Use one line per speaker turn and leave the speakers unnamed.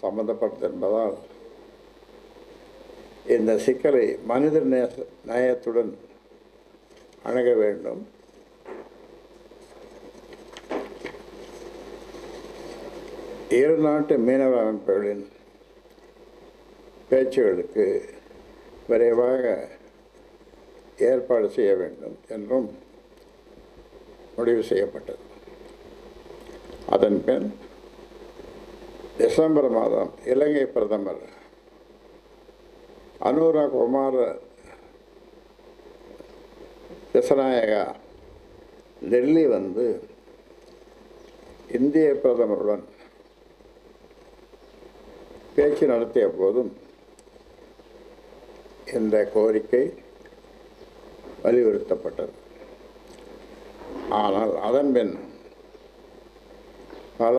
சம்பந்தப்பட்டது என்பதால் இந்த சிக்கலை மனித நேயத்துடன் அணுக வேண்டும். இரு நாட்டு மீனவ அமைப்புகளின் பேச்சுகளுக்கு விரைவாக ஏற்பாடு செய்ய வேண்டும் என்றும் முடிவு செய்யப்பட்டது. அதன் பின் டிசம்பர் மாதம் இலங்கை பிரதமர் அனுரா குமார திசநாயகா டெல்லி வந்து இந்திய பிரதமருடன் பேச்சு நடத்திய போதும் இந்த கோரிக்கை வலியுறுத்தப்பட்டது. ஆனால் அதன் பின்